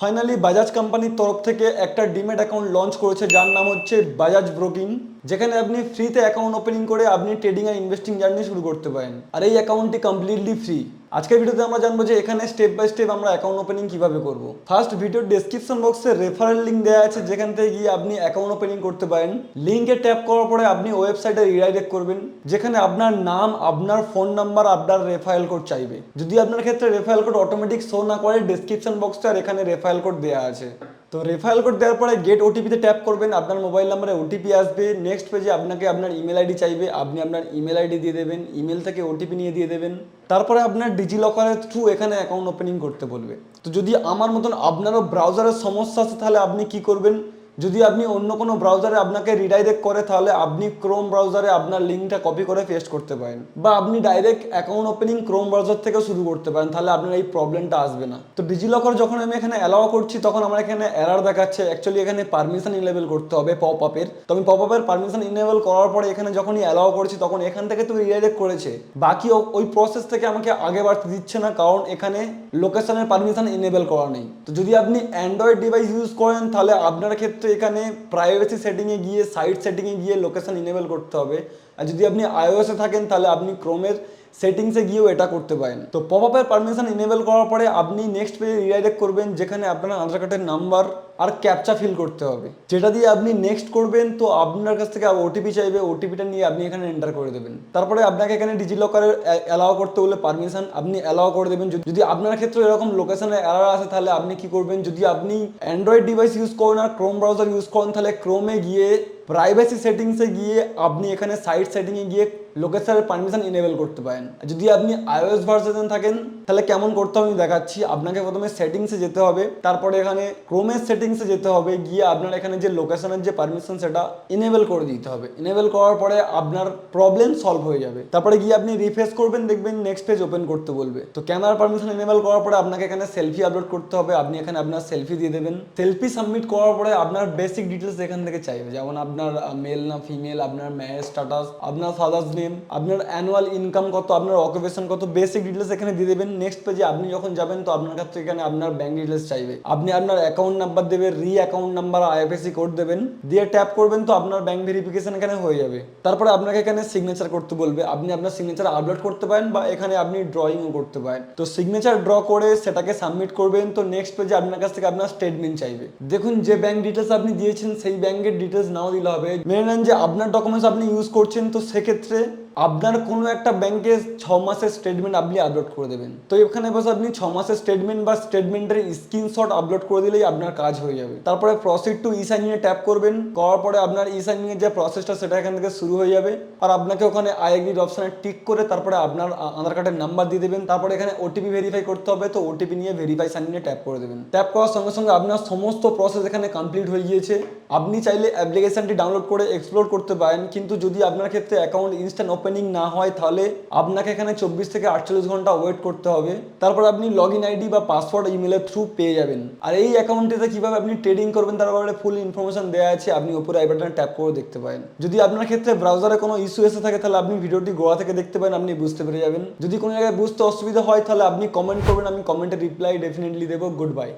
Finally Bajaj কোম্পানির তরফ থেকে একটা ডিমেট অ্যাকাউন্ট লঞ্চ করেছে যার নাম হচ্ছে বাজাজ ব্রোকিং, যেখানে আপনি ফ্রিতে অ্যাকাউন্ট ওপেনিং করে আপনি ট্রেডিং আর ইনভেস্টিং জার্নি শুরু করতে পারেন। আর এই অ্যাকাউন্টটি কমপ্লিটলি ফ্রি। আজকের ভিডিওতে আমরা জানবো যে এখানে স্টেপ বাই স্টেপ আমরা অ্যাকাউন্ট ওপেনিং কিভাবে করব। ফার্স্ট ভিডিওর ডেসক্রিপশন বক্সে রেফারেল লিঙ্ক দেওয়া আছে, যেখান থেকে গিয়ে আপনি অ্যাকাউন্ট ওপেনিং করতে পারেন। লিঙ্কে ট্যাপ করার পরে আপনি ওয়েবসাইটে রিডাইরেক্ট করবেন, যেখানে আপনার নাম, আপনার ফোন নাম্বার, আপনার রেফারেল কোড চাইবে। যদি আপনার ক্ষেত্রে রেফারেল কোড অটোমেটিক শো না করে, ডেসক্রিপশন বক্সে আর এখানে রেফারেল কোড দেওয়া আছে। তো রেফারেল কোড দেওয়ার পরে গেট ওটিপিতে ট্যাপ করবেন, আপনার মোবাইল নাম্বারে ওটিপি আসবে। নেক্সট পেজে আপনাকে আপনার ইমেল আইডি চাইবে, আপনি আপনার ইমেল আইডি দিয়ে দেবেন, ইমেল থেকে ওটিপি নিয়ে দিয়ে দেবেন। তারপরে আপনার ডিজিলকারের থ্রু এখানে অ্যাকাউন্ট ওপেনিং করতে বলবে। তো যদি আমার মতন আপনারও ব্রাউজারের সমস্যা আছে তাহলে আপনি কি করবেন, যদি আপনি অন্য কোনো ব্রাউজারে আপনাকে রিডাইরেক্ট করে তাহলে আপনি ক্রোম ব্রাউজারে আপনার লিঙ্কটা কপি করে পেস্ট করতে পারেন, বা আপনি direct account opening Chrome browser থেকেও শুরু করতে পারেন, তাহলে আপনার এই প্রবলেমটা আসবে না। তো ডিজিলকার যখন আমি এখানে অ্যালাউ করছি তখন আমার এখানে এরর দেখাচ্ছে। অ্যাকচুয়ালি এখানে পারমিশন ইনেবল করতে হবে পপ আপের। তো আমি পপ আপের পারমিশন ইনেবল করার পরে এখানে যখনই অ্যালাউ করছি তখন এখান থেকে তো রিডাইরেক্ট করেছে, বাকি ওই প্রসেস থেকে আমাকে আগে বাড়তে দিচ্ছে না, কারণ এখানে লোকেশনের পারমিশন ইনেবল করা নেই। তো যদি আপনি অ্যান্ড্রয়েড ডিভাইস ইউজ করেন তাহলে আপনার ক্ষেত্রে এখানে প্রাইভেসি সেটিংয়ে গিয়ে, সাইট সেটিংয়ে গিয়ে লোকেশন ইনেবল করতে হবে। আর যদি আপনি আইওএসে থাকেন তাহলে আপনি ক্রোমের সেটিংসে গিয়েও এটা করতে পারেন। তো পপ আপের পারমিশন ইনেবল করার পরে আপনি নেক্সট পেজে রিডাইরেক্ট করবেন, যেখানে আপনার আধার কার্ডের নাম্বার আর ক্যাপচা ফিল করতে হবে, যেটা দিয়ে আপনি নেক্সট করবেন। তো আপনার কাছ থেকে ওটিপি চাইবে, ওটিপিটা নিয়ে আপনি এখানে এন্টার করে দেবেন। তারপরে আপনাকে এখানে ডিজিলকারে অ্যালাউ করতে বলে পারমিশন আপনি অ্যালাউ করে দেবেন। যদি আপনার ক্ষেত্রে এরকম লোকেশনে এরর আসে তাহলে আপনি কি করবেন, যদি আপনি অ্যান্ড্রয়েড ডিভাইস ইউজ করেন আর ক্রোম ব্রাউজার ইউজ করেন তাহলে ক্রোমে গিয়ে প্রাইভেসি সেটিংসে গিয়ে আপনি এখানে সাইট সেটিংয়ে গিয়ে লোকেশনের পারমিশন ইনেবল করতে পারেন। যদি আপনি আইওএস ভার্সনে থাকেন তাহলে কেমন করতে হবে আমি দেখাচ্ছি। আপনাকে প্রথমে সেটিংসে যেতে হবে, তারপরে এখানে ক্রোমের সেটিংসে যেতে হবে, গিয়ে আপনার এখানে যে লোকেশনের যে পারমিশন সেটা ইনেবল করে দিতে হবে। ইনেবল করার পরে আপনার প্রবলেম সলভ হয়ে যাবে। তারপরে গিয়ে আপনি রিফ্রেশ করবেন, দেখবেন নেক্সট পেজ ওপেন করতে বলবে। তো ক্যামেরার পারমিশন ইনেবল করার পরে আপনাকে এখানে সেলফি আপলোড করতে হবে, আপনি এখানে আপনার সেলফি দিয়ে দেবেন। সেলফি সাবমিট করার পরে আপনার বেসিক ডিটেলস এখান থেকে চাইবে, যেমন আপনার মেল না ফিমেল, আপনার ম্যারেজ স্ট্যাটাস, আপনার ফাদার্স নেম, আপনার অ্যানুয়াল ইনকাম কত, আপনার অকুপেশন কত, বেসিক ডিটেলস এখানে দিয়ে দেবেন। নেক্সট পেজে আপনি যখন যাবেন তো আপনার কাছে এখানে আপনার ব্যাংক ডিটেলস চাইবে, আপনি আপনার অ্যাকাউন্ট নাম্বার দেবেন, অ্যাকাউন্ট নাম্বার, আইএফএসসি কোড দেবেন, দিয়ে ট্যাপ করবেন তো আপনার ব্যাংক ভেরিফিকেশন এখানে হয়ে যাবে। তারপরে আপনাকে এখানে সিগনেচার করতে বলবে, আপনি আপনার সিগনেচার আপলোড করতে পারেন বা এখানে আপনি ড্রয়িংও করতে পারেন। তো সিগনেচার ড্র করে সেটাকে সাবমিট করবেন। তো নেক্সট পেজে আপনার কাছ থেকে আপনার স্টেটমেন্ট চাইবে। দেখুন যে ব্যাংক ডিটেলস আপনি দিয়েছেন সেই ব্যাংকের ডিটেলস নাও দিলে হবে, মেনে নেন যে আপনার ডকুমেন্টস আপনি ইউজ করছেন, তো সেক্ষেত্রে আপনার কোনো একটা ব্যাংকে 6 মাসের স্টেটমেন্ট আপনি আপলোড করে দেবেন। তো এখানে বসে আপনি 6 মাসের স্টেটমেন্ট বা স্টেটমেন্টের স্ক্রিনশট আপলোড করে দিলেই আপনার কাজ হয়ে যাবে। তারপরে প্রসিড টু ই সাইনিংয়ে ট্যাপ করবেন, করার পরে আপনার ই সাইনিংয়ের যে প্রসেসটা সেটা এখান থেকে শুরু হয়ে যাবে। আর আপনাকে ওখানে আই এগ্রির অপশানে টিক করে তারপরে আপনার আধার কার্ডের নাম্বার দিয়ে দেবেন। তারপরে এখানে ওটিপি ভেরিফাই করতে হবে, তো ওটিপি নিয়ে ভেরিফাই সাইনিংয়ে ট্যাপ করে দেবেন। ট্যাপ করার সঙ্গে সঙ্গে আপনার সমস্ত প্রসেস এখানে কমপ্লিট হয়ে গিয়েছে। আপনি চাইলে অ্যাপ্লিকেশনটি ডাউনলোড করে এক্সপ্লোর করতে পারেন, কিন্তু যদি আপনার ক্ষেত্রে অ্যাকাউন্ট ইনস্ট্যান্ট ওপেনিং না হয় তাহলে আপনাকে এখানে 24 থেকে 48 ঘন্টা ওয়েট করতে হবে। তারপর আপনি লগ ইন আইডি বা পাসওয়ার্ড ইমেলের থ্রু পেয়ে যাবেন। আর এই অ্যাকাউন্টটিতে কিভাবে আপনি ট্রেডিং করবেন তার ব্যাপারে ফুল ইনফরমেশন দেওয়া আছে, আপনি উপরে আই বাটনে ট্যাপ করে দেখতে পারেন। যদি আপনার ক্ষেত্রে ব্রাউজারে কোনো ইস্যু এসে থাকে তাহলে আপনি ভিডিওটি গোড়া থেকে দেখতে পারেন, আপনি বুঝতে পেরে যাবেন। যদি কোনো জায়গায় বুঝতে অসুবিধা হয় তাহলে আপনি কমেন্ট করবেন, আমি কমেন্টে রিপ্লাই ডেফিনেটলি দেবো। Good bye.